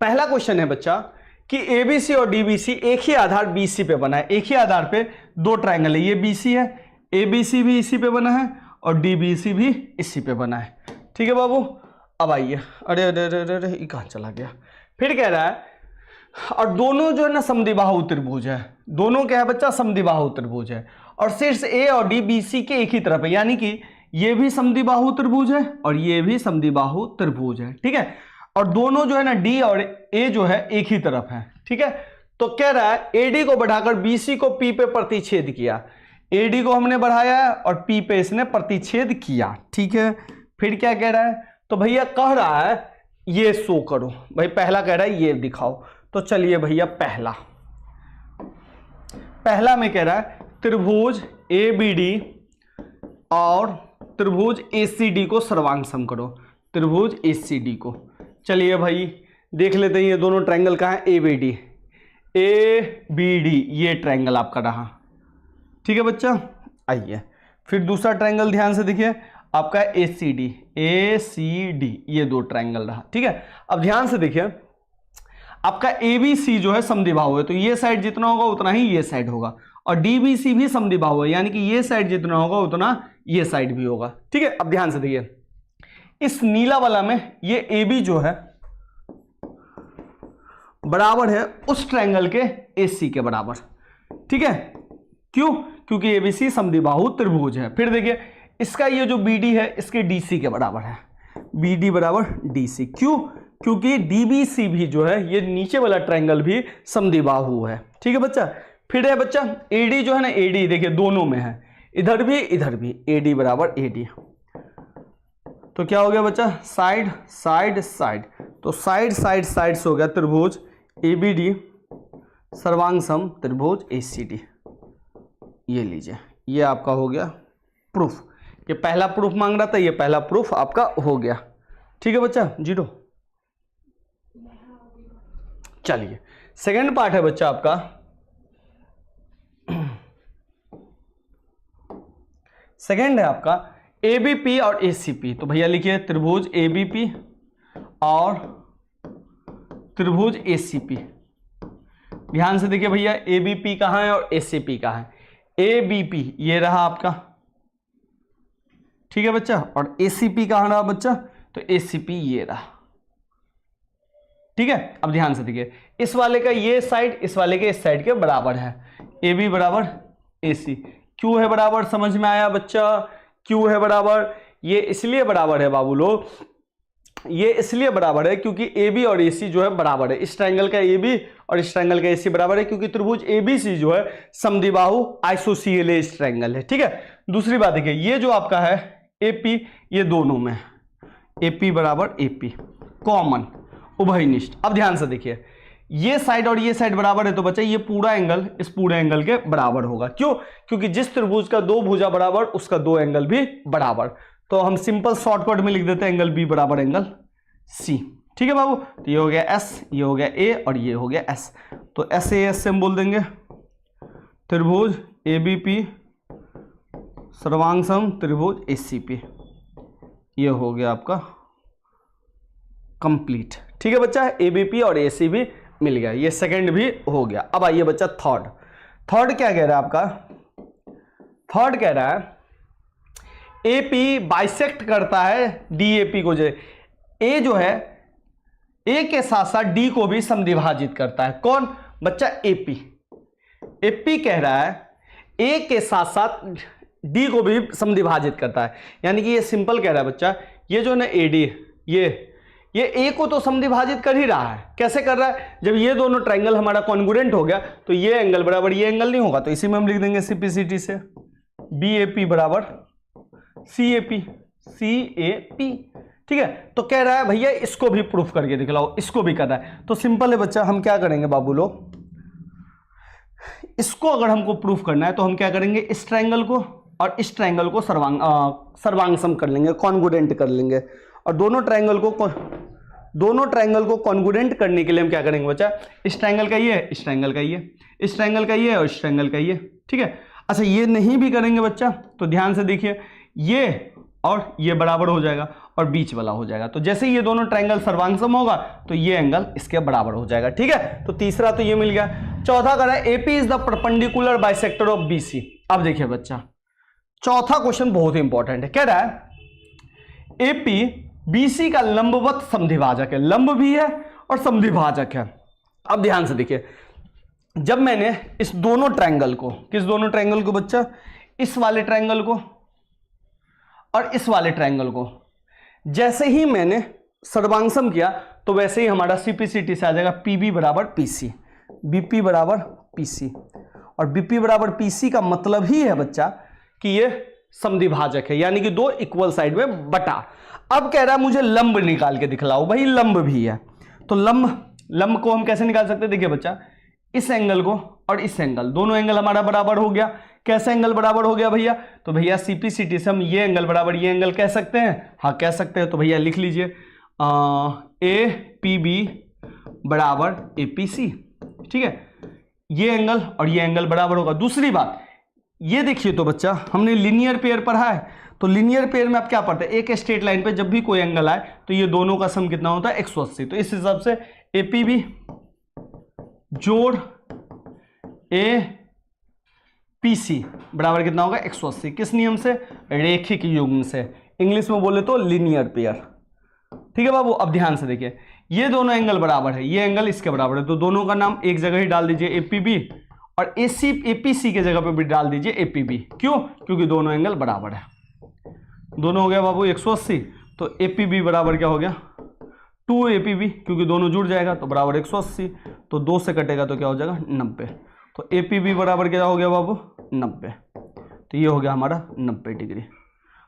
पहला क्वेश्चन है बच्चा कि एबीसी और डीबीसी एक ही आधार बीसी पे बना है, एक ही आधार पे दो ट्रायंगल है, ये बीसी है, एबीसी भी इसी पे बना है और डीबीसी भी इसी पे बना है। ठीक है बाबू, अब आइए, अरे अरे अरे अरे ये कहाँ चला गया। फिर कह रहा है और दोनों जो है ना समद्विबाहु त्रिभुज है, दोनों क्या है बच्चा, समद्विबाहु त्रिभुज है और शीर्ष ए और डी बीसी के एक ही तरफ है, यानी कि ये भी समद्विबाहु त्रिभुज है और ये भी समद्विबाहु त्रिभुज है। ठीक है, और दोनों जो है ना डी और ए जो है एक ही तरफ है। ठीक है, तो कह रहा है एडी को बढ़ाकर बीसी को पी पे प्रतिच्छेद किया, एडी को हमने बढ़ाया है और पी पे इसने प्रतिच्छेद किया। ठीक है, फिर क्या कह रहा है, तो भैया कह रहा है ये शो करो, भाई पहला कह रहा है ये दिखाओ, तो चलिए भैया पहला में कह रहा है त्रिभुज एबीडी और त्रिभुज एसीडी को सर्वांग सम करो, त्रिभुज एसीडी को। चलिए भाई देख लेते हैं ये दोनों ट्रायंगल कहाँ है, एबीडी, एबीडी ये ट्रायंगल आपका रहा। ठीक है बच्चा, आइए फिर दूसरा ट्रायंगल ध्यान से देखिए आपका एसीडी, एसीडी ये दो ट्रायंगल रहा। ठीक है, अब ध्यान से देखिए आपका एबीसी जो है समद्विबाहु है, तो ये साइड जितना होगा उतना ही ये साइड होगा, और डीबीसी भी समद्विबाहु है, यानी कि ये साइड जितना होगा उतना ये साइड भी होगा। ठीक है, अब ध्यान से देखिए इस नीला वाला में ये एबी जो है बराबर है उस ट्रायंगल के एसी के बराबर। ठीक है, क्यों, क्योंकि एबीसी समद्विबाहु त्रिभुज है। फिर देखिए इसका ये जो बीडी है इसके डीसी के बराबर है, बीडी बराबर डीसी, क्यों, क्योंकि डीबीसी भी जो है ये नीचे वाला ट्रायंगल भी समद्विबाहु है। ठीक है बच्चा, फिर है बच्चा एडी जो है ना, एडी देखिए दोनों में है, इधर भी, एडी बराबर एडी, तो क्या हो गया बच्चा, साइड साइड साइड, तो साइड साइड साइड से हो गया त्रिभुज एबीडी सर्वांग सम त्रिभुज एसीडी। ये लीजिए, ये आपका हो गया प्रूफ, ये पहला प्रूफ मांग रहा था, ये पहला प्रूफ आपका हो गया। ठीक है बच्चा, जीरो। चलिए सेकंड पार्ट है बच्चा आपका, सेकंड है आपका एबीपी और एसीपी। तो भैया लिखिए त्रिभुज एबीपी और त्रिभुज एसीपी। ध्यान से देखिए भैया एबीपी कहाँ है और एसीपी कहाँ है, एबीपी ये रहा आपका। ठीक है बच्चा, और एसीपी कहाँ रहा बच्चा, तो एसीपी ये रहा। ठीक है, अब ध्यान से देखिए इस वाले का ये साइड इस वाले के इस साइड के बराबर है, ए बी बराबर ए सी। क्यों है बराबर, समझ में आया बच्चा, क्यों है बराबर, ये इसलिए बराबर है बाबू लोग, ये इसलिए बराबर है क्योंकि ए बी और ए सी जो है बराबर है, इस ट्रायंगल का ए बी और इस ट्रायंगल का ए सी बराबर है, क्योंकि त्रिभुज ए बी सी जो है समद्विबाहु आइसोसियलेस ट्रायंगल है। ठीक है, दूसरी बात देखिए ये जो आपका है एपी, ये दोनों में एपी बराबर एपी कॉमन उभयनिष्ठ। अब ध्यान से देखिए ये साइड और ये साइड बराबर है, तो बच्चा ये पूरा एंगल इस पूरे एंगल के बराबर होगा। क्यों, क्योंकि जिस त्रिभुज का दो भुजा बराबर उसका दो एंगल भी बराबर। तो हम सिंपल शॉर्टकट में लिख देते हैं एंगल बी बराबर एंगल सी। ठीक है बाबू, तो ये हो गया एस, ये हो गया ए और ये हो गया एस, तो एस ए एस से हम बोल देंगे त्रिभुज ए बी पी सर्वांग सम त्रिभुज ए सी पी। ये हो गया आपका कंप्लीट। ठीक है बच्चा, एबीपी और एसी भी मिल गया, ये सेकंड भी हो गया। अब आइए बच्चा थर्ड, थर्ड क्या कह रहा है आपका, थर्ड कह रहा है एपी बाइसेक्ट करता है डीएपी को, जो ए जो है ए के साथ साथ डी को भी समद्विभाजित करता है। कौन बच्चा, एपी। एपी कह रहा है ए के साथ साथ डी को भी समद्विभाजित करता है, यानी कि ये सिंपल कह रहा है बच्चा, ये जो ना एडी ये ए को तो समद्विभाजित कर ही रहा है। कैसे कर रहा है, जब ये दोनों ट्रायंगल हमारा कॉन्ग्रुएंट हो गया तो ये एंगल बराबर ये एंगल नहीं होगा, तो इसी में हम लिख देंगे सीपीसीटी से बी ए पी बराबर सी A P, C A P. ठीक है, तो कह रहा है भैया इसको भी प्रूफ करके दिखलाओ, इसको भी कर रहा है। तो सिंपल है बच्चा, हम क्या करेंगे बाबू लोग, इसको अगर हमको प्रूफ करना है तो हम क्या करेंगे, इस ट्रायंगल को और इस ट्रायंगल को सर्वांगसम कर लेंगे, कॉन्ग्रुएंट कर लेंगे, और दोनों ट्रायंगल को कॉन्ग्रुएंट करने के लिए हम क्या करेंगे बच्चा, इस ट्रायंगल का ये, इस ट्रायंगल का ये, इस ट्रायंगल का ये और इस ट्रायंगल का ये। ठीक है, अच्छा ये नहीं भी करेंगे बच्चा, तो ध्यान से देखिए ये और ये बराबर हो जाएगा और बीच वाला हो जाएगा। तो जैसे ये दोनों ट्रायंगल सर्वांगसम होगा तो ये एंगल इसके बराबर हो जाएगा। ठीक है, तो तीसरा तो ये मिल गया। चौथा कह रहा है AP is the perpendicular bisector of BC. अब देखिए बच्चा, चौथा क्वेश्चन बहुत ही इंपॉर्टेंट है। कह रहा है एपी बीसी का लंबवत समद्विभाजक है, लंब भी है और समद्विभाजक है। अब ध्यान से देखिए, जब मैंने इस दोनों ट्रायंगल को, किस दोनों ट्रायंगल को बच्चा, इस वाले ट्रायंगल को और इस वाले ट्रायंगल को जैसे ही मैंने सर्वांगसम किया तो वैसे ही हमारा सीपीसीटी से आ जाएगा पीबी बराबर पीसी, बीपी बराबर पीसी। और बीपी बराबर पीसी का मतलब ही है बच्चा कि ये समद्विभाजक है, यानी कि दो इक्वल साइड में बटा। अब कह रहा है मुझे लंब निकाल के दिखलाओ। भाई लंब भी है, तो लंब को हम कैसे निकाल सकते हैं? देखिए बच्चा, इस एंगल को और इस एंगल, दोनों एंगल हमारा बराबर हो गया। कैसे एंगल बराबर हो गया भैया? तो भैया सीपीसीटी से हम ये एंगल बराबर ये एंगल कह सकते हैं। हाँ कह सकते हैं। तो भैया लिख लीजिए ए पी बी बराबर ए पी सी। ठीक है, ये एंगल और ये एंगल बराबर होगा। दूसरी बात ये देखिए, तो बच्चा हमने लीनियर पेयर पढ़ा है, तो लीनियर पेयर में आप क्या पढ़ते हैं? एक स्ट्रेट लाइन पे जब भी कोई एंगल आए तो ये दोनों का सम कितना होता है? 180। तो इस हिसाब से ए पी बी जोड़ ए पीसी बराबर कितना होगा? 180। किस नियम से? रेखिक युग्म से, इंग्लिश में बोले तो लीनियर पेयर। ठीक है बाबू, अब ध्यान से देखिए, ये दोनों एंगल बराबर है, ये एंगल इसके बराबर है, तो दोनों का नाम एक जगह ही डाल दीजिए एपीबी, और एपीसी के जगह पे भी डाल दीजिए एपीबी। क्यों? क्योंकि दोनों एंगल बराबर है। दोनों हो गया बाबू 180, तो एपीबी बराबर क्या हो गया? 2 एपीबी, क्योंकि दोनों जुड़ जाएगा तो बराबर 180, तो 2 से कटेगा तो क्या हो जाएगा? 90। तो एपीबी बराबर क्या हो गया बाबू? 90। तो ये हो गया हमारा 90 डिग्री।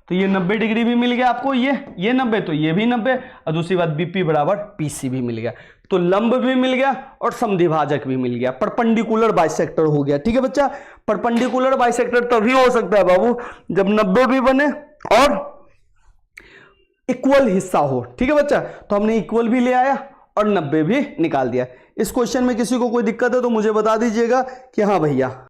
तो ये 90 डिग्री भी मिल गया आपको, ये 90, तो ये भी 90, और दूसरी बात बीपी बराबर पीसी भी मिल गया। तो लंब भी मिल गया और समद्विभाजक भी मिल गया, परपेंडिकुलर बाइसेक्टर हो गया। ठीक है बच्चा, परपेंडिकुलर बाइसेक्टर तभी हो सकता है बाबू जब 90 भी बने और इक्वल हिस्सा हो। ठीक है बच्चा, तो हमने इक्वल भी ले आया और 90 भी निकाल दिया। इस क्वेश्चन में किसी को कोई दिक्कत है तो मुझे बता दीजिएगा कि हाँ भैया